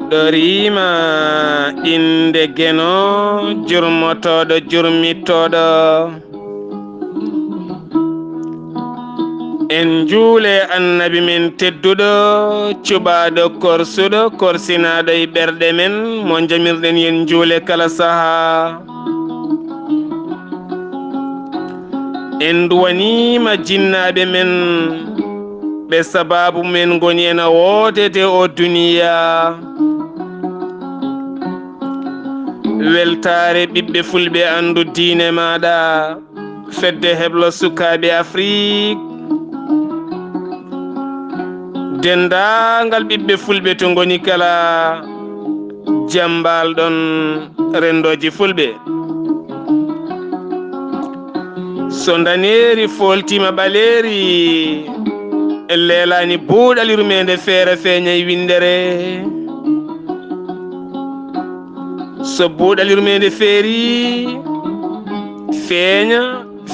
ɗorima inde geno jurmotoɗo jurmittoɗo en juule annabi men tedduɗo cuɓaɗo korsuɗo korsinaɗo e ɓerɗe men mo jamirɗen yen juule kala saaha en duwanima jinnaɓe men ɓe sababu men goni ena woodede o duniya weltare ɓiɓɓe fulɓe andu diine maɗa fedde heblo sukaɓe Afrique dendagal ɓiɓɓe fulɓe to goni kala jambalɗon rendoji fulɓe so daneri foltima ɓaleri leelani buuɗal yurmede feere feeñay windere so buuɗal yurmede feeri feeña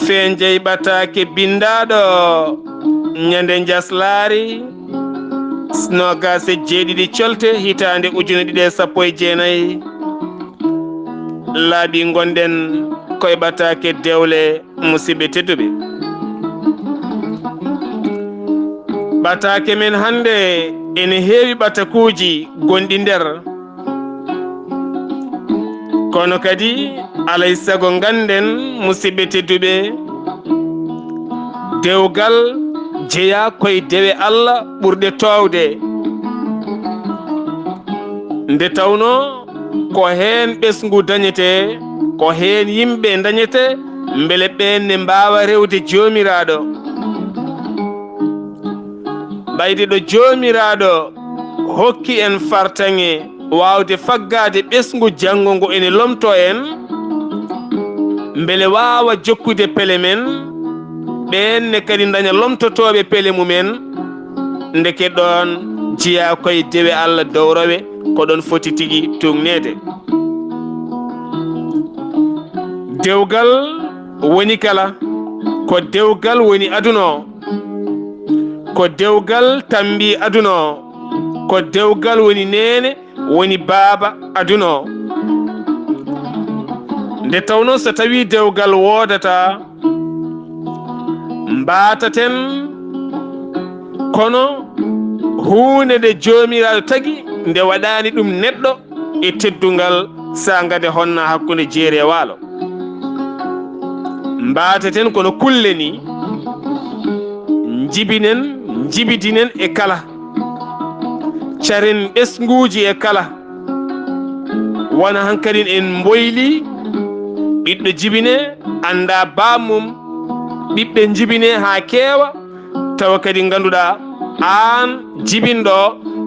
feeñjay ɓatake bindaɗo ñande jaslari nogase jeeɗiɗi colte hitande ujune ɗiɗi e sappo e jeenayyi laaɓi gonɗen koye ɓatake dewle musidɓe tedduɓe ɓatake men hande ene heewi ɓatakuji gonɗi nder kono kadi alay sago ganden musidɓe tedduɓe dewgal jeeya koye dewe Allah ɓurɗe towde nde tawno ko heen ɓesgu dañete ko heen yimɓe dañete beele ɓen ne mbawa rewde jomiraɗo ɓayde ɗo jomiraɗo hokki en fartaŋe wawde faggade ɓesgu janggo ngo ene lomto en beele wawa jokkude pele men ɓenne kadi daña lomtotoɓe pele mumen ndeke ɗon jiya koye dewe Allah dowrowe ko ɗon foti tigui tugnede dewgal woni kala ko dewgal woni aduna o ko dewgal tambi aduna o ko dewgal woni nene woni baaba aduna o nde tawno so tawi dewgal wodata mbataten kono hunde nde jomiraɗo tagui nde waɗani ɗum neɗɗo e teddungal sagade honna hakkude jeeri e waalo mbataten kono kulle ni jibidinen e kala caren ɓesguji e kala wona hankkadin en boyli ɓiɗɗo jibine anda bammum ɓiɓɓe jibine ha keewa tawa kadi ganduɗa an jibinɗo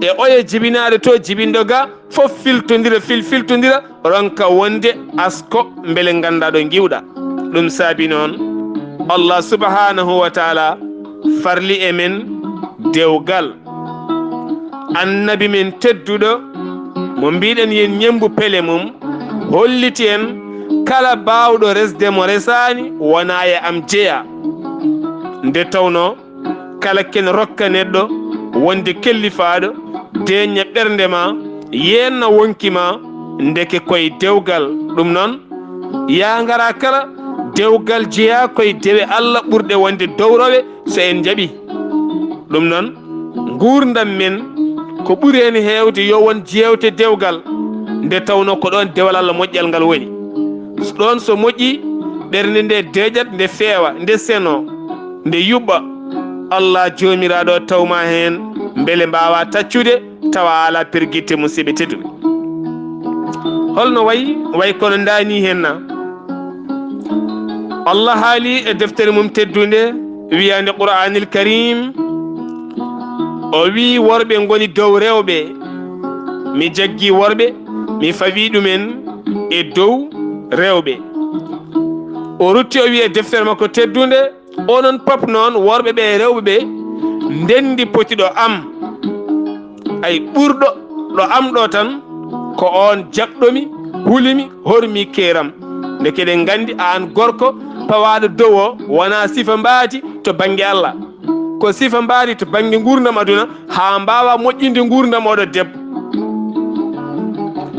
e oye jibinaɗo to jibinɗo ga fof filtodira ronka wonde asko beele ganda ɗo giwɗa ɗum saabi noon Allah subhanahu wa taala farli e men dewgal annabi men tedduɗo mo mbiɗen yen ñembu pele mum holliti en kala bawɗo resde mo resani wona e am jeeya nde tawno kala ken rokka neɗɗo wonde kellifaɗo deña ɓernde ma yenna wonkima ndeke koye dewgal ɗum noon ya ngara kala dewgal jeeya koye dewe Allah ɓurɗe wonde dowrowe so en jaaɓi ɗum noon gurdam men ko ɓuuri hen hewde yo won jewte dewgal nde tawno ko ɗon dewal Allah moƴƴal ngal woni ɗon so moƴƴi ɓernde nde deƴat nde feewa nde seno nde yuɓɓa Allah jomiraɗo tawma hen beele mbawa taccude tawa ala perguitte musidɓe tedduɓe holno way kono dani henna Allah haali e deftere mum teddude wiyande Qur'anil Karim o wi worɓe goni dow rewɓe mi jaggi worɓe mi fawi ɗumen e dow rewɓe o rutti o wi e deftere makko teddude onon pop noon worɓe ɓe e rewɓe ɓe ndendi potiɗo am ay ɓurɗo ɗo am ɗo tan ko on jaɓɗomi hulimi hormi keram nde keɗen gandi an gorko pawaɗo dow o wona sifa mbaati to banggue Allah ko sifa mbaati to banggue gurdam aduna ha mbawa moƴƴinde gurdam oɗo debbo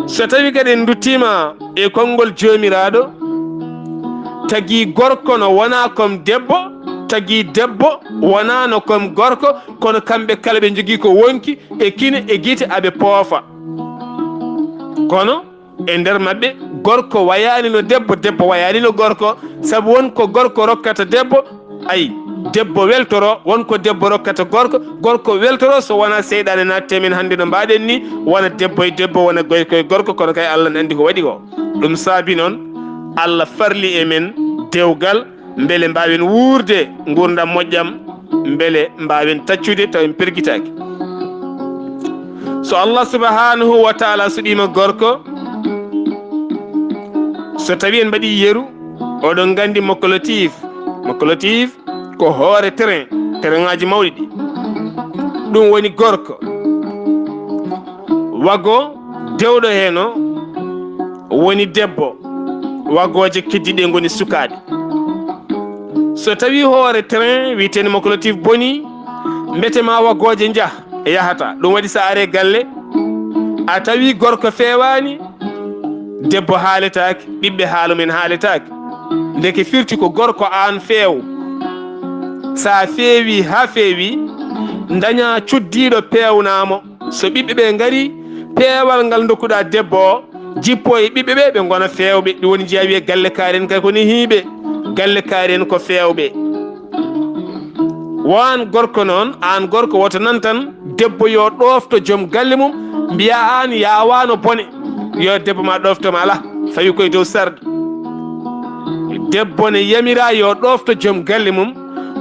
so tawi kadi en duttima e konngol jomiraɗo tagi gorko no wona comme debbo tagi debbo wonano comme gorko kono kamɓe kala ɓe jogui ko wonki e kine e guite aɓe poofa kono e nder mabɓe gorko wayani no debbo debbo wayani no gorko saabu wonko gorko rokkata debbo ayi debbo weltoro wonko debbo rokkata gorko gorko weltoro so wona seyɗane natte men hannde no mbaɗen ni wona debbo e debbo wona koye gorko kono kay Allah ne andi ko waɗi ko ɗum saabi noon Allah farli e men dewgal beele mbawen wuurde gurdam moƴƴam beele mbawen taccude taw en perguitaki so Allah subhanahu wa taala suɗima gorko so tawi en mbaɗi yeru oɗon gandi mokolotif ko hoore terrain ngaji mawɗi ɗi ɗum woni gorko wago dewɗo heno woni debbo wagoje keddiɗe goni sukaɗe so tawi hoore terrain wiyeteno mokolotif boni mbetema wagoje jah yahata ɗum waɗi sa are galle a tawi gorko fewani debbo haaletake ɓiɓɓe haalumen haaletake ndeke firti ko gorko an feew sa feewi ha feewi daña cuddiɗo pewnamo so ɓiɓɓe ɓe gari peewal ngal dokkuɗa debbo o jippo e ɓiɓɓe ɓe ɓe gona fewɓe ɗum woni jeeya wiye galle kaaren kay koni hiiɓe galle kaaren ko fewɓe wan gorko noon an gorko woto nan tan debbo yo ɗofto joom galle mum mbiya an yawano bone yo debbo ma ɗoftoma ala fawi koye dow sarde debbo ne yamira yo ɗofto joom galle mum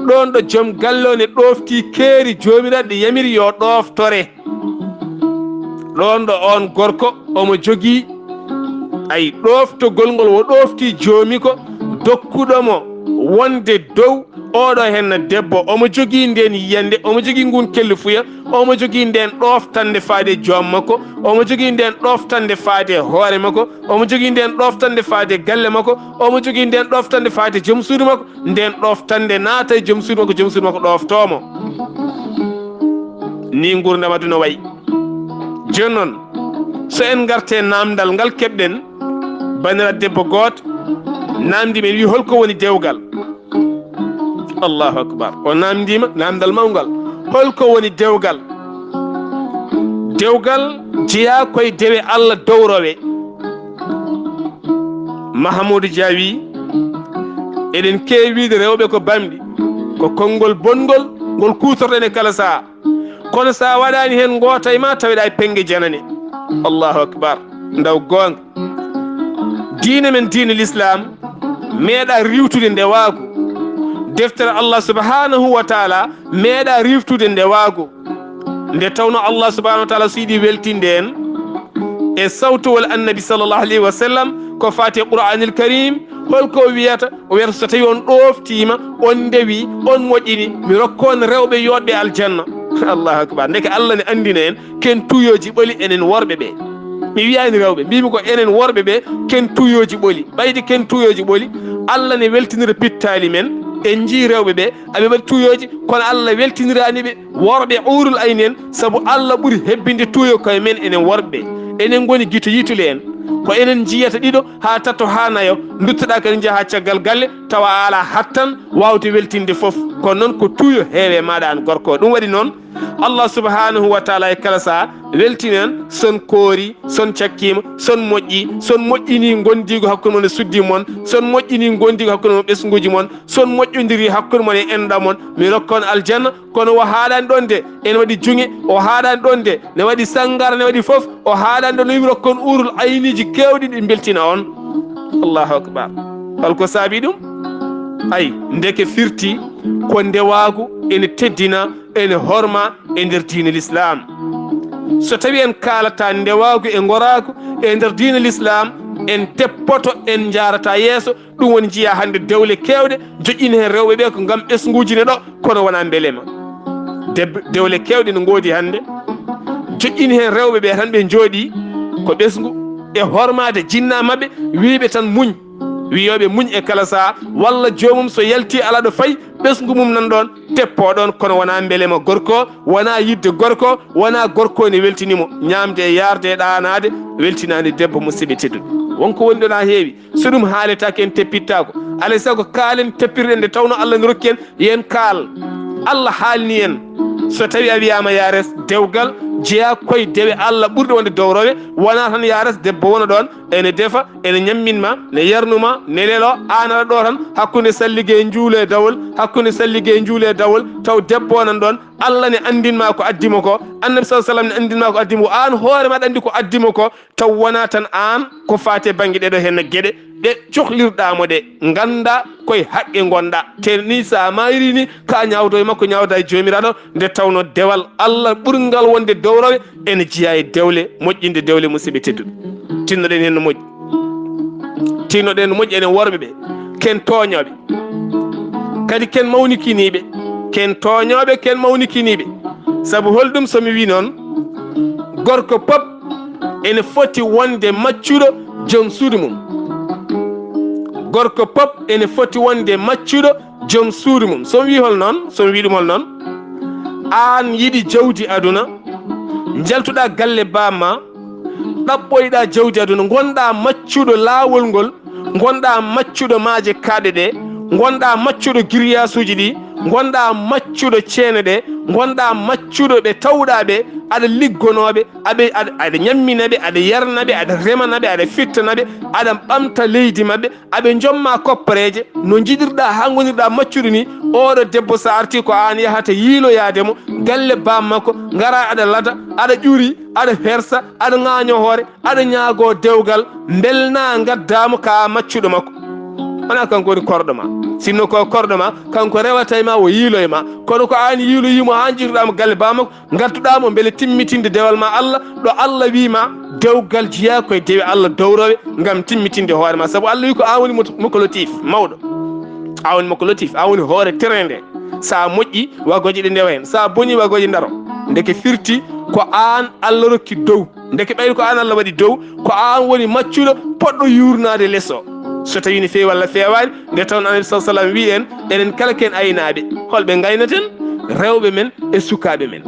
ɗon ɗo joom galle o ne ɗofti keeri jomiraɗo yamiri yo ɗoftore ɗon ɗo on gorko omo jogui ay ɗoftogol ngol wo ɗofti joomi ko dokkuɗomo wonde dow oɗo henna debbo omo jogui nden yiyande omo jogui ngun kellifuya omo jogui nden ɗoftande faade joom makko omo jogui nden ɗoftande faade hoore makko omo jogui nden ɗoftande faade galle makko omo jogui nden ɗoftande faade joom suudu makko nden ɗoftande naata e joom suudu makko ɗoftomo ni gurdam aduna wayi joni noon so en garte namdal ngal keɓɗen bandiraɗo debbo goto namdi men wi holko woni dewgal allahu akbar o namdima namdal mawgal holko woni dewgal jeeya koye dewe Allah dowrowe Mahamoudou Dia wi eɗen keewide rewɓe ko bamɗi ko konngol bongol ngol kutorɗen e kala saha kono sa waɗani hen goota e ma taweɗa e penge janane allahu akbar ndaw gonga diine men diine l'islam meeɗa riwtude nde waago deftere Allah subhanahu wa taala meeɗa riwtude nde waago nde tawno Allah subhanahu wa taala so yiɗi weltinde en e sawtowol annabi sallallahu alayhi wa sallam ko fati qur'anil karim holko wiyata o wiyata so tawi on ɗoftima on ndewi on moƴƴini mi rokkon rewɓe yoɗɓe aljanna allahu akbar ndeke Allah ne andina en ken tuyoji ɓoli enen worɓe ɓe mi wiyani rewɓe mbimi ko enen worɓe ɓe ken tuyoji ɓoli ɓayde ken tuyoji ɓoli Allah ne weltinira pittali men en jii rewɓe ɓe aɓe mbaɗi tuyoji kono Allah weltinirani ɓe worɓe urul ayni en saabu Allah ɓuuri hebbinde tuyo koye men enen worɓe enen goni guito yitule en ko enen jiyata ɗiɗo ha tatto ha nayo duttoɗa kadi jaaha caggal galle tawa ala hattan wawde weltinde foof kono noon ko tuyo heewe maɗa an gorko ɗum waɗi noon Allah subhanahu wa taala e kala saha weltinen son koori son cakkima son moƴƴini gondigo hakkude mon e suddi mon son moƴƴini gondigo hakkude mon ɓesguji mon son moƴƴodiri hakkude mon e enɗam mon mi rokkon aljanna kono o haaɗani ɗon de ene waɗi junge o haaɗani ɗon de ne waɗi sangara ne waɗi foof o haaɗani ɗon no yimi rokkon urul ayniji kewɗi ɗi beltina on allahu akbar holko saabi ɗum ay ndeke firti ko ndewagu ene teddina ene horma e nder diine l'islam so tawi en kalata ndewagu e goragu e nder diine l'islam en teppoto en jarata yeeso ɗum woni jiiya hande dewle kewɗe joƴƴini hen rewɓe ɓe ko gam ɓesguji ne ɗo kono wona beelema dewle kewɗe ne goodi hande joƴƴini hen rewɓe ɓe tan ɓe jooɗi ko ɓesgu e hormade jinna mabɓe wiiɓe tan muñ wiyoɓe muñ e kala saha walla jomum so yalti ala ɗo fayi ɓesgu mum nan ɗon teppo ɗon kono wona beelema gorko wona yidde gorko wona gorko ne weltinimo ñamde e yarde e ɗanade weltinani debbo musidɓe tedduɗe wonko woni ɗon ha heewi so ɗum haaletake en teppittako alay sago kaalen teppirɗen nde tawno Allah ne rokki en yen kaal Allah haalni en so tawi a wiyama yares dewgal jeeya koye dewe Allah ɓurɗo wonde dowrowe wona tan yares debbo wona ɗon ene defa ene ñamminma ne yarnuma ne lelo an aɗa ɗo tan hakkude salligue e juule dawol hakkude salligue e juule dawol taw debbo nan ɗon Allah ne andinma ko addimo ko annabi sallallahu alaihi wasallam ne andinma ko addimo an hoore maɗa andi ko addimo ko taw wona tan an ko fate banggue ɗeɗo hen gueɗe ɗe cohlirɗamo ɗe ganda koye haqqe gonɗa te ni sa mayri ni ka ñawdo e makko ñawda e jomiraɗo nde tawno dewal Allah ɓurgal wonde dowrowe ene jiiya e dewle moƴƴinde dewle musidɓe tedduɗe tinnoɗen hen no moƴƴi tinnoɗen no moƴƴi enen worɓeɓe ken toñoɓe kadi ken mawnikiniɓe ken toñoɓe ken mawnikiniɓe saabu holɗum somi wi noon gorko pop ene foti wonde maccuɗo joom suudu mum gorko pop ene foti wonde maccuɗo joom suudu mum somi wi hol noon somi wi ɗum hol noon an yiɗi jawdi aduna jaltuɗa galle bamma ɗaɓɓoyɗa jawdi aduna gonɗa maccuɗo laawol ngol gonɗa maccuɗo maaje kaaɗe ɗe gonɗa maccuɗo grillage ɗi gonɗa maccuɗo ceene ɗe gonɗa maccuɗo ɓe tawɗaɓe aɗa liggonoɓe aɗa ñamminaɓe aɗa yarnaɓe aɗa remanaɓe aɗa fittanaɓe aɗa ɓamta leydi mabɓe aɓe jomma koppareje no jiɗirɗa ha gonirɗa maccuɗo ni oɗo debbo sa arti ko an yahata yiiloyademo galle bammakko gara aɗa lada aɗa ƴuuri aɗa hersa aɗa ŋaño hoore aɗa ñaago dewgal belna gaddamo ka maccuɗo makko wona kanko woni korɗo ma sinno ko korɗo ma kanko rewata ma o yiiloye ma kono ko an yiiloyimo ha jiiruɗamo galle bamako gartuɗamo beele timmitinde dewal ma Allah ɗo Allah wima dewgal jiya koye dewe Allah dowrowe gam timmitinde hoore ma saabu Allah wi ko an woni mokolotif mawɗo an woni mokolotif an woni hoore terrain sa moƴƴi wagoje ɗe ndewa hen sa boni wagoje daro ndeke firti ko an Allah rokki dow ndeke ɓayri ko an Allah waɗi dow ko an woni maccuɗo poɗɗo yurnade less o so tawi ne feewi walla feewani nde tawn anabi sa sallam wi en enen kala ken aynaɓe holɓe gaynaten rewɓe men e sukaɓe men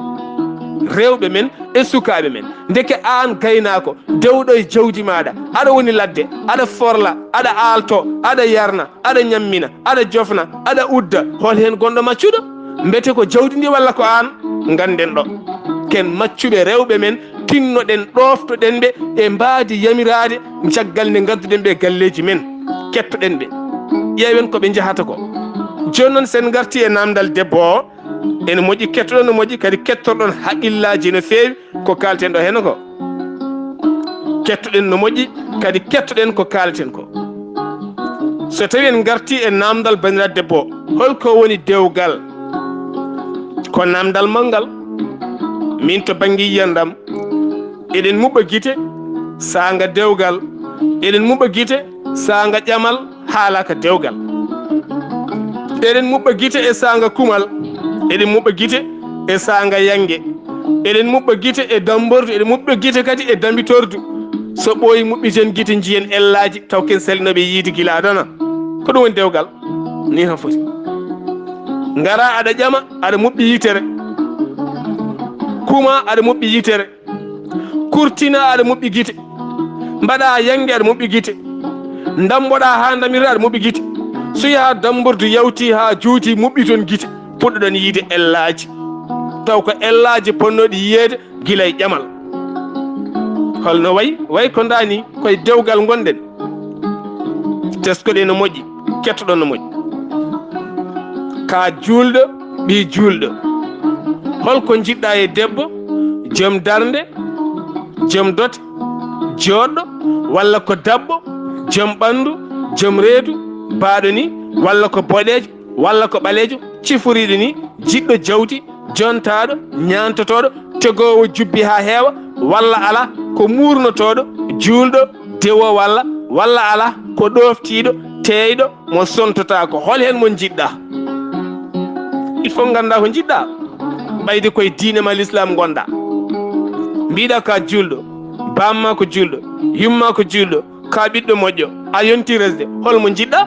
rewɓe men e sukaɓe men ndeke an gaynako dewɗo e jawdi maɗa aɗa woni ladde aɗa forla aɗa aalto aɗa yarna aɗa ñammina aɗa jofna aɗa udda hol hen gonɗo maccuɗo mbete ko jawdi ndi walla ko an ganden ɗo ken maccuɓe rewɓe men tinnoɗen ɗoftoɗen ɓe e mbaadi yamirade caggal nde gadduɗen ɓe galleji men kettoɗen ɓe ƴeewen koɓe jahata ko joni noon sen garti e namdal debbo o ene moƴƴi kettoɗon no moƴƴi kadi kettorɗon haqqillaji no feewi ko kalten ɗo hen ko kettoɗen no moƴƴi kadi kettoɗen ko kalten ko so tawi en garti e namdal bandiraɗo debbo o holko woni dewgal ko namdal malngal min to banggue yiyandam eɗen muɓɓa guite sanga dewgal eɗen muɓɓa guite sanga ƴamal haalaka dewgal eɗen muɓɓa guite e sanga kumal eɗen muɓɓa guite e sanga yangue eɗen muɓɓa guite e dambordu eɗen muɓɓa guite kadi e dambitordu so ɓooyi muɓɓiten guite jiyen ellaji taw ken salinoɓe yiide guila dona ko ɗum woni dewgal ni tan foti gara aɗa ƴama aɗa muɓɓi yitere kuma aɗa muɓɓi yitere kurtina aɗa muɓɓi guite mbaɗa yangue aɗa muɓɓi guite damboɗa ha damirɗa aɗa muɓɓi guite so yaha dambordu yawti ha juuti muɓɓi toon guite puɗɗoɗon yiide ellaji taw ko ellaji ponnoɗi yiyeede guila e ƴamal holno way ko dani koye dewgal gonɗen teskoɗe no moƴƴi kettoɗon no moƴƴi ka julɗo ɓi julɗo holko jiɗɗa e debbo joom darde joom dote joɗɗo walla ko dabɓo joom ɓandu joom reedu baaɗo ni walla ko boɗejo walla ko ɓalejo ciforiɗo ni jiɗɗo jawdi jontaɗo ñantotoɗo tegowo jubbi ha heewa walla ala ko murnotoɗo julɗo dewo walla ala ko ɗoftiɗo teyɗo mo sontota ko hol hen mo jiɗɗa il faut ganda ko jiɗɗa ɓayde koye diine ma l'islam gonɗa mbiɗa ka julɗo bamma ko julɗo yumma ko julɗo ka ɓiɗɗo moƴƴo a yonti resde holmo jiɗɗa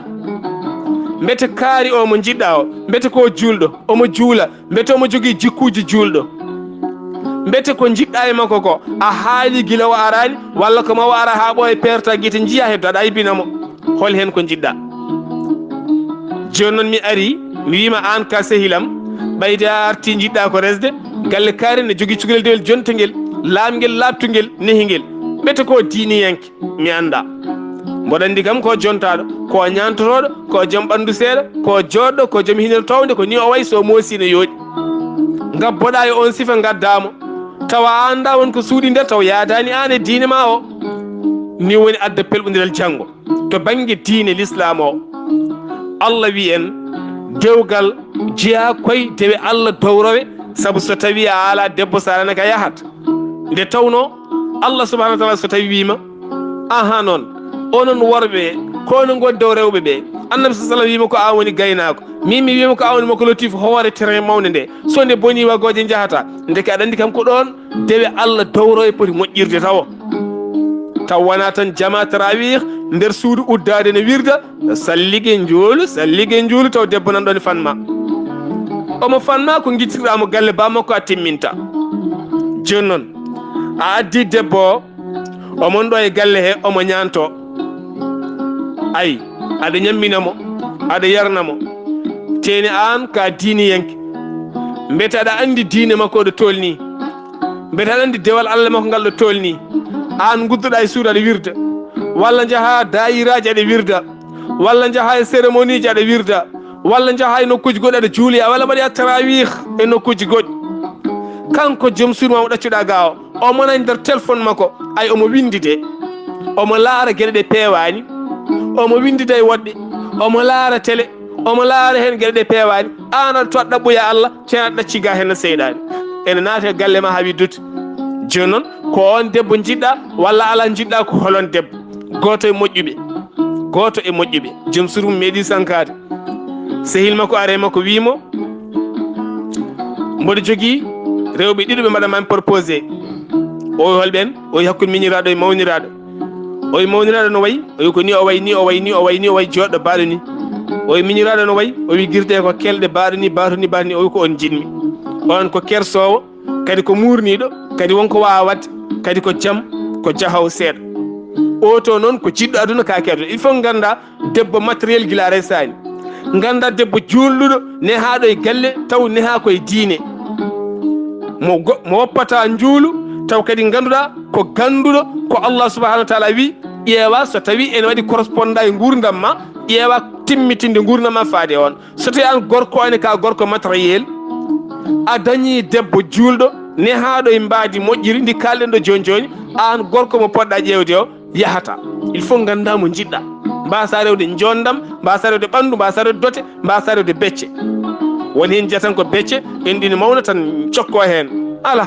mbete kaari o mo jiɗɗa o mbete ko juulɗo omo juula mbete omo jogii jikkuuji juulɗo mbete ko jiɗɗa e makko ko a haali gila o arani walla ko mawo ara ha ɓooye perta guite jiya heddo aɗa aybinamo hol hen ko jiɗɗa joni noon mi ari mi wima an ka sehilam ɓayde a arti jiɗɗa ko resde galle kaari ne jogii cukalel dewel jontongel laamgel labtugel nehiguel mbete ko diiniyanke mi anda mboɗo andi kam ko jontaɗo ko ñantotoɗo ko joom ɓandu seeɗa ko joɗɗo ko joom hinel towde ko ni o way so moosi ne yooɗi gabboɗa e on sifa gaddamo tawa anda won ko suuɗi nder taw yaadani an e diine ma o ni woni adda pelɓodiral janggo to banggue diine l'islam o Allah wi en dewgal jeeya koye dewe Allah dowrowe saabu so tawi a ala debbo sa arana ka yahat nde tawno Allah subahana wa taala so tawi wima aha noon onon worɓe ko no goddow rewɓe ɓe annabi sa sallam wima ko an woni gaynako min mi wima ko an woni makko lotif hoore terrain mawde nde so nde boni wagoje jahata deke aɗa andi kam ko ɗon dewe Allah dowro e poti moƴƴirde taw wona tan jama tarawih nder suudu uddade ne wirda salligue njuulu taw debbo nan ɗon e fanma omo fanma ko guittirɗamo galle bamakko a timminta joni noon a addi debbo o omon ɗo e galle he omo ñanto ayi aɗa ñamminamo aɗa yarnamo teni an ka diiniyanke mbete aɗa andi diine makko ɗo tolni mbete aɗa andi dewal Allah makko ngal ɗo tolni an gudduɗa e suudu aɗa wirda walla jaaha dayiraji aɗa wirda walla jaaha e cérémonie ji aɗa wirda walla jaaha e nokkuji goɗɗi aɗa juuliya walla mbaɗa tarawih e nokkuji goɗɗi kanko joom suudu ma mo ɗaccuɗa ga o mona nder téléphone makko ay omo windide omo laara gueɗe ɗe peewani omo windida e woɗɗe omo laara télé omo laara hen gueɗe ɗe peewani an aɗa toɗɗa ɗaɓɓoya Allah ten aɗa ɗacciga hen no seyɗani ene naate galle ma ha widdude joni noon ko on debbo jiɗɗa walla ala jiɗɗa ko holon debbo goto e moƴƴuɓe joom surum meeɗi sankade sehil makko are makko wimo mboɗo jogui rewɓe ɗiɗo ɓe mbaɗanmami proposé o holɓen o hakkude miñiraɗo e mawniraɗo o mawniraɗo no wayi o wi ko ni o way joɗɗo baɗo ni o miñiraɗo no wayi o wi guirde ko kelɗe baɗo ni o wi ko on jinmi on ko kersowo kadi ko murniɗo kadi wonko wawa wadde kadi ko jaam ko jahaw seeɗa o to noon ko jiɗɗo aduna kake aduna il faut ganda debbo matériel guila resani ganda debbo julɗuɗo nehaɗo e galle taw neha koye diine mo woppata juulu taw kadi ganduɗa ko ganduɗo ko Allah subahanahu wa taala wi ƴeewa so tawi ene waɗi corresponda e gurdam ma ƴeewa timmitinde gurdam ma faade on so tawi an gorko ane ka gorko matériel a dañi debbo julɗo nehaɗo e mbaadi moƴƴiri ndi kalɗen ɗo joni an gorko mo poɗɗa ƴewde o yahata il faut ganda mo jiɗɗa mbasa rewde jondam mbasa rewde ɓandu mbasa rewde dote mbasa rewde becce woni hen jiyatan ko becce en ɗini mawna tan cokko hen ala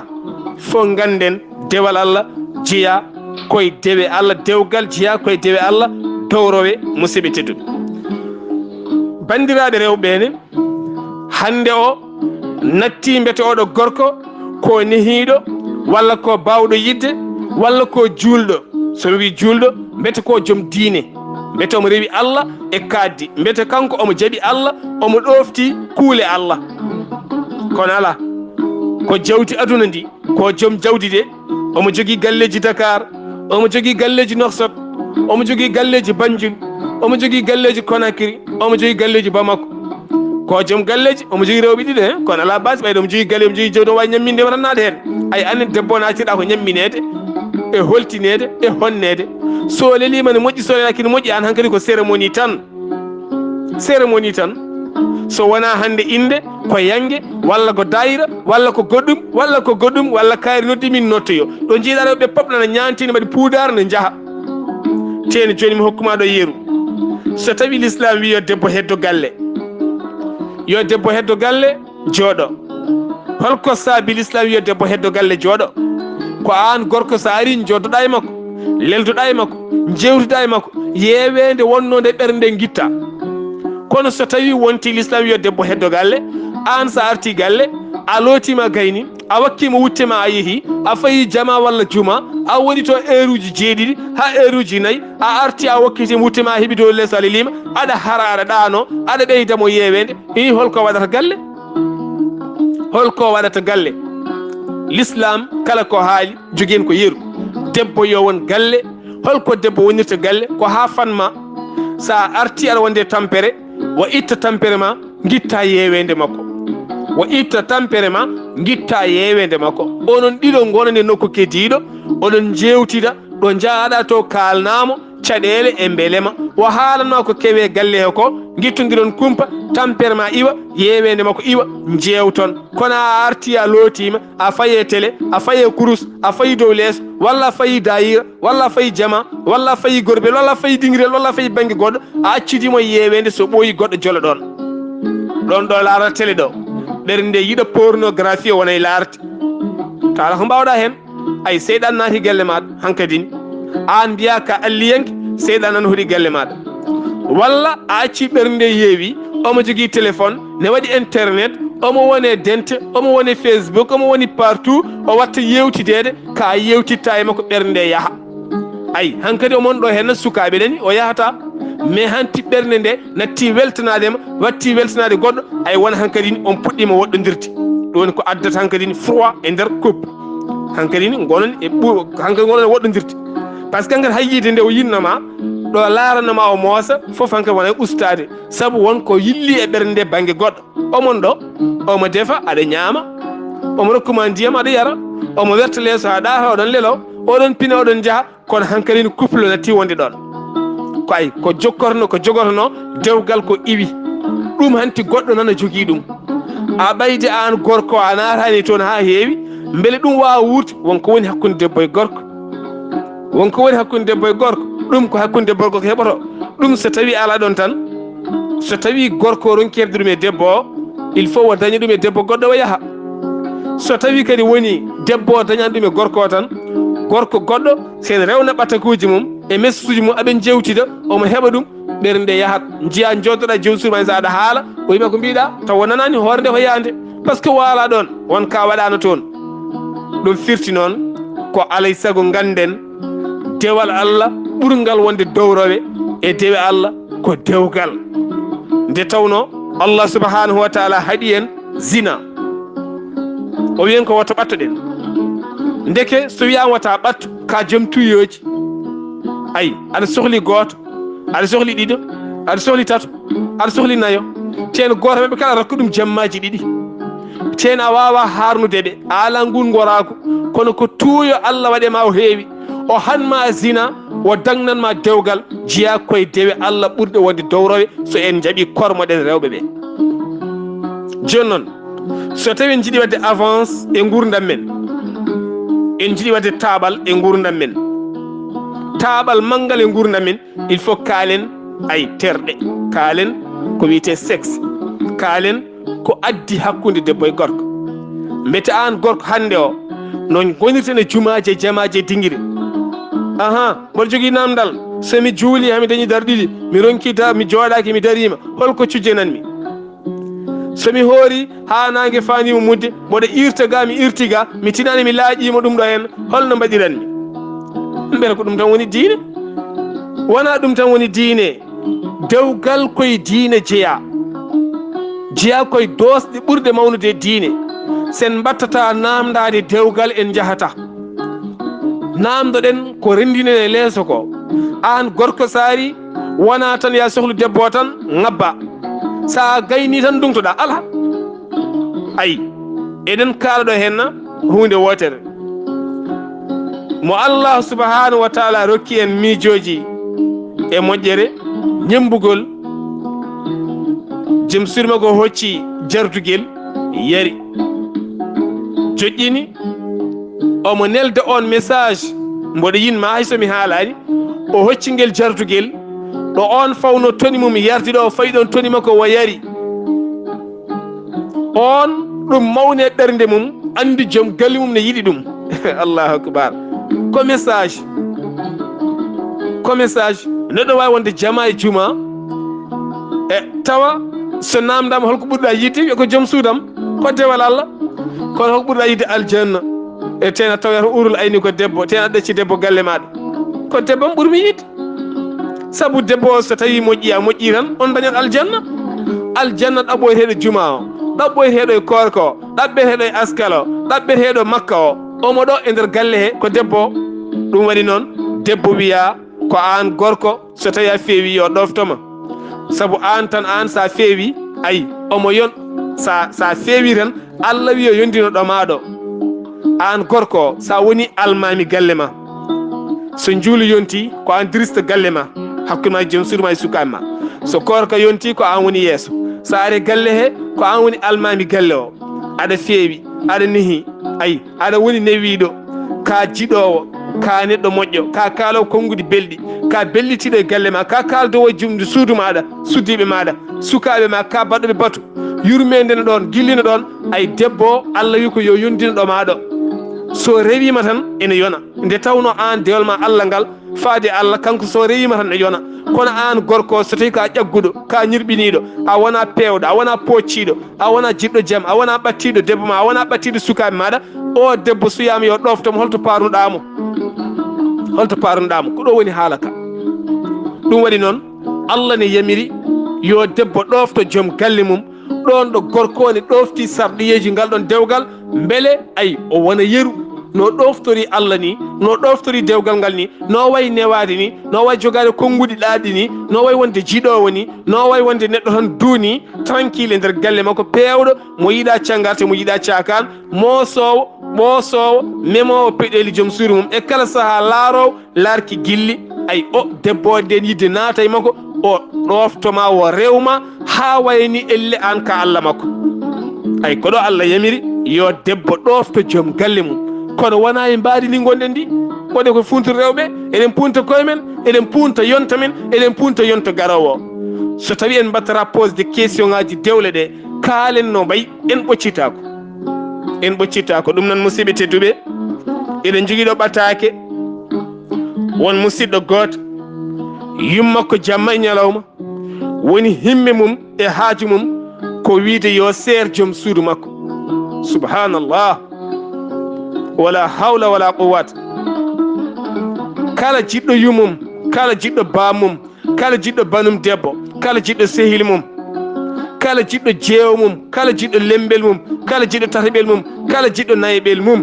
fo ganden dewal Allah jeeya koye dewe Allah dewgal jeeya koye dewe Allah dowrowe musidɓe tedduɓe bandiraɓe rewɓene hande o natti mbete oɗo gorko ko nehiɗo walla ko bawɗo yidde walla ko julɗo somi wi julɗo mbete ko joom diine mbete omo rewi Allah e kaddi mbete kanko omo jaaɓi Allah omo ɗofti kuule Allah kono ala ko jawdi aduna ndi ko joom jawdi de omo jogui galleji Dakar omo jogui galleji Nouakchott omo jogui galleji Banjul omo jogui galleji Conakry omo jogui galleji Bamako ko joom galleji omo jogui rewɓe ɗiɗi hen kono ala base ɓayde omo jogui galle omo jogui jawdi o wawi ñamminde tan naade hen ay annen debbo natirɗa ko ñamminede e holtinede e honnede so lelima ne moƴƴi so lelaki ne moƴƴi an hankkadi ko cérémonie tan so wona hande inde ko yangue walla ko dayira walla ko goɗɗum walla kaari noddi min nottoyo ɗo jiiɗa rewɓe pop nana ñantini mbaɗi puudar ne jaaha teni joni mi hokkuma ɗo yeeru so tawi l'islam wi yo debbo heddo galle jooɗo holko saabi l'islam wi yo debbo heddo galle jooɗo ko an gorko so ari joddoɗa e makko leldoɗa e makko jewtuɗa e makko yewede wonnode ɓernde guitta kono so tawi wonti l'islam wiyo debbo heddo galle an sa arti galle a lootima gayni a wakkima wuttema a yeehi a fayi jama walla juma a woni to heure uji jeeɗiɗi ha heure uji nayyi a arti a wakkitimo wuttema a heeɓi dow less alalima aɗa hara aɗa ɗano aɗa ɓeydamo yewede i holko waɗata galle holko waɗata galle l'islam kala ko haali joguen ko yeru debbo yo won galle holko debbo wonirta galle ko ha fanma sa arti aɗa wonde tampere wo itta tampere ma guitta yewede makko wo itta tampere ma guitta yewede makko onon ɗiɗo gonani nokku keddiɗo oɗon jewtida ɗo jaaɗa to kalnamo caɗele e beelema wo haalanma ko kewe galle he ko guittodiron kumpa tampere ma iwa yewede makko iwa jewton kono a arti a lootima a faye télé a faye kurus a fayi dow leeso walla a fayi dayira walla a fayi jama walla a fayi gorbel walla a fayi dinguirel walla a fayi banggue goɗɗo a accidimo yewede so ɓooyi goɗɗo jolo ɗon ɗon ɗo laara télé ɗo ɓernde yiɗa pornographie wona e laarte tawala ko mbawɗa hen ay seyɗan naati galle maɗa hankkadini an mbiya ka alliyanke seyɗan nan hoɗi galle maɗa walla a acci ɓernde yeewi omo jogui téléphone ne waɗi internet omo wone dente omo woni Facebook omo woni partout o watta yewtidede ka yewtitta e makko ɓernde yaaha ay hankkadi omon ɗo henna sukaɓe ɗeni o yahata mais hanti ɓernde nde natti weltanadema watti weltanade goɗɗo ay wona hankkadini on puɗɗima woɗɗodirde ɗum woni ko addata hankkadini froid e nder couple hankkadini gonon e hankkadi gonon e woɗɗodirde par ce que hankkadi hayyide nde o yinnoma ɗo laranoma o moosa foof hankkadi wona e ustade saabu wonko yilli e ɓernde nde banggue goɗɗo omon ɗo omo defa aɗa ñaama omo rokkuma ndiyam aɗa yara omo werta leeso ha ɗaata oɗon lelaw oɗon pina oɗon jaaha kono hankkadini couple natti wonde ɗon ko ay ko jogorno dewgal ko iwi ɗum hanti goɗɗo nana jogui ɗum a ɓayde an gorko a natani toon ha heewi beele ɗum wawa wuurti wonko woni hakkude debbo e gorko wonko woni hakkude debbo e gorko ɗum ko hakkude debbo e gorko heɓoto ɗum so tawi ala ɗon tan so tawi gorko ronki hebde ɗum e debbo o il faut o daña ɗum e debbo goɗɗo o yaaha so tawi kadi woni debbo o dañani ɗum e gorko o tan gorko goɗɗo sen rewna ɓattakuji mum e message uji mum aɓen jewtida omo heɓa ɗum ɓernde yahat jiya joddoɗa jewsuɗuma so aɗa haala o yima ko mbiɗa taw wonanani hoore nde ko yande par ce que wala ɗon won ka waɗano toon ɗum firti noon ko alay saago ganden dewal Allah ɓurgal wonde dowrowe e dewe Allah ko dewgal nde tawno Allah subhanahu wa taala haaɗi en zina o wiyen ko woto ɓattoɗen ndeke so wiyama wata ɓatto ka joom tuyoji ayi aɗa sohli goto aɗa sohli ɗiɗo aɗa sohli tato aɗa sohli nayo teen goto maɓe kala rokka ɗum jammaji ɗiɗi teen a wawa harnude ɓe a ala ngun goraku kono ko tuuyo Allah waɗema o heewi o hanma zina o dagnanma dewgal jiya koye dewe Allah ɓurɗe wonde dowrowe so en jaaɓi kormoɗen rewɓe ɓe joni noon so tawi en jiiɗi wadde avance e gurdam men en jiiɗi wadde taaɓal e gurdam men taaɓal manggal e gurdam men il faut kaalen ay terɗe kaalen ko wiyete sexe kaalen ko addi hakkude debbo e gorko mbete an gorko hande o no gonirten e jumaje jamaje dinguire mboɗo jogui namdal somi juuli hami dañi darɗiɗi mi ronki mi jooɗaki mi darima holko cujjananmi somi hoori ha nangue fanima mudde mboɗo irta ga mi irti ga mi tinani mi laaƴima ɗum ɗo hen holno mbaɗiranmi mbele ko ɗum tan woni diine wona ɗum tan woni diine dewgal koye diine jeeya koye dosɗe ɓurɗe mawnude diine sen mbattata namdade dewgal en jahata namdoɗen ko rendinen e leeso ko an gorko saari wona tan ya sohlu debbo tan ngabba sa gayni tan ndungtoɗa ala ayi eɗen kaala ɗo henna hunde wotere mo Allah subhanahu wa taala rokki en miijoji e moƴƴere ñembugol jom surma ko hocci jardugel yari joƴƴini omo nelda on message mboɗo yinma hay somi haalani o hocci ngel jardugel ɗo on fawno toni mum yardi ɗo o fayi ɗon toni makko o yari on ɗum mawne ɓernde mum andi joom galle mum ne yiɗi ɗum allahu akbar ko message neɗɗo wawi wonde jama e juma e tawa so namdama holko ɓurɗa yidde wiya ko joom suudam ko dewal Allah kono hok ɓurɗa yidde aljanna e tena tawata urul ayni ko debbo tena ɗacci debbo galle maɗa ko debbo m ɓurmi yidde sabu debbo o so tawi moƴƴi a moƴƴi tan on dañat aljanna ɗaɓɓoyteɗo juma o ɗaɓɓoyteɗo e korka o ɗaɓɓeteɗo e askal o ɗaɓɓeteɗo makka o omo ɗo e nder galle he ko debbo o ɗum waɗi noon debbo wiya ko an gorko so tawi a feewi yo ɗoftoma sabu an tan an sa feewi ayi omo yon sa feewi tan Allah wi yo yondino ɗomaɗo an gorko o sa woni almami galle ma so juulu yonti ko an dirista galle ma hakkude ma joom suudu ma e sukaɓe ma so korka yonti ko an woni yeeso so ari galle he ko an woni almami galle o aɗa feewi aɗa neehi ayi aɗa woni newiɗo ka jiɗowo ka neɗɗo moƴƴo ka kaalowo konngudi belɗi ka bellitiɗo e galle ma ka kaldowo e jumde suudu maɗa suddiɓe maɗa sukaɓe ma ka baɗɗoɓe batu yurmedene ɗon gillino ɗon ay debbo o Allah wi ko yo yondino ɗomaɗo so rewima tan ene yona nde tawno an dewal ma Allah ngal faade Allah kanko so rewima tan ne yona kono an gorko so tawi ka ƴagguɗo ka ñirɓiniɗo a wona pewɗo a wona pocciɗo a wona jiɗɗo jaam a wona ɓattiɗo debbo ma a wona ɓattiɗo sukaɓe maɗa o debbo suyama yo ɗoftomo holto parnuɗamo ko ɗo woni haala ka ɗum waɗi noon Allah ne yamiri yo debbo ɗofto joom galle mum ɗon ɗo gorko ne ɗofti sarɗiyeji ngal ɗon dewgal beele ayi o wona yeru no ɗoftori Allah ni no ɗoftori dewgal ngal ni no wayi newade ni no wayi jogade konngudi ɗaaɗi ni no wayi wonde jiɗowo ni no wayi wonde neɗɗo tan duuni tranquille e nder galle makko pewɗo mo yiɗa cangarte mo yiɗa cakan mosowo ɓoosowo memowo peɗeli joom suudu mum e kala saaha laarowo larki gilli ay o debbo nden yidde naata e makko o ɗoftoma wo rewma ha wayni elle an ka Allah makko ay ko ɗo Allah yamiri yo debbo ɗofto joom galle mum kono wona e mbaadi ndi gonɗen ndi waɗe ko funtu rewɓe eɗen punta koye men eɗen punta yonta men eɗen punta yonta garowo o so tawi en mbattata pose de question ngaji dewle ɗe kaalen no mbayi en ɓoccitako ɗum noon musidɓe tedduɓe eɗen jogui ɗo ɓatake won musidɗo goto yummakko jamma e ñalawma woni himme mum e haaju mum ko wiide yo seer joom suudu makko subhanallah wala hawla wala quwwata kala jiɗɗo yumum kala jiɗɗo bamum kala jiɗɗo banum debbo kala jiɗɗo sehil mum kala jiɗɗo jeewo mum kala jiɗɗo lembel mum kala jiɗɗo tataɓel mum kala jiɗɗo nayiɓel mum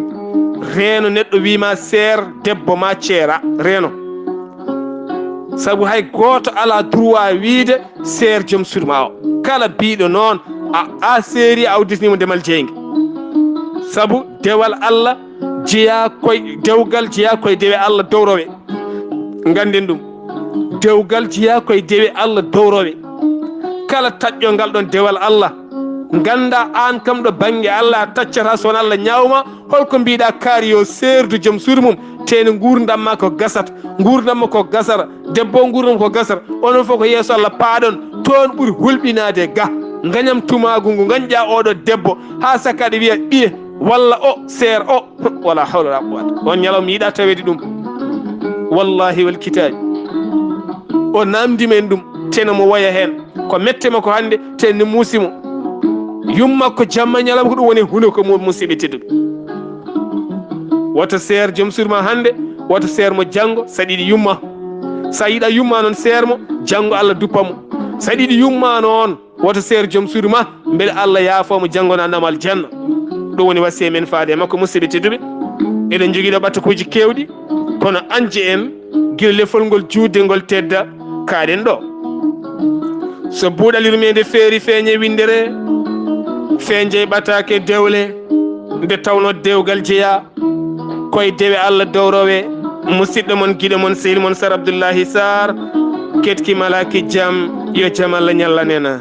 reeno neɗɗo wima seer debbo ma ceera reeno sabu hay goto ala droit wiide seer joom suudu ma o kala biɗo noon a seeri a udditnimo ndemal jeyge sabu dewal Allah jeeya koye dewgal jeeya koye dewe Allah dowrowe ganden ɗum dewgal jeeya koye dewe Allah dowrowe kala taƴƴo ngal ɗon dewal Allah ganda an kam ɗo banggue Allah taccata so won Allah ñawma holko mbiɗa kaari yo seerdu joom suudu mum tene gurdamma ko gasata gurdamma ko gasara debbo gurdam ko gasara onon fof ko yeeso Allah paaɗon toon ɓuuri hulɓinade ga gañam tumagu ngu gañƴa oɗo debbo ha sakkaɗe wiya ɓiye walla o seer o wala hawla wala quwwata on ñalawma mi yiiɗa tawede ɗum wallahi wal kitabi o namdima en ɗum teno mo waya hen ko mettema ko hande tenne muusimo yummakko jamma ñalawma ko ɗum woni hunde ko musidɓe tedduɓe woto seer joom suudu ma hande woto seer mo janggo saɗa yiiɗi yumma sa yiiɗa yumma noon seer mo janggo Allah duppamo saɗa yiiɗi yumma noon woto seer joom suudu ma beele Allah yaafomo janggo na annama aljanna ɗum woni wasiya men faade makko musidɓe tedduɓe eɗen jogui ɗo ɓattakuji kewɗi kono anje en guila lefol ngol juutde ngol tedda kaaɗen ɗo so buuɗalirmede feeri feeñe windere feeñje ɓatake dewle nde tawno dewgal jeeya koye dewe Allah dowrowe musidɗo mon guiɗo mon sehil mon Sar Abdoullahi Sarr ketki malaki jaam yo jaam Allah ñallanena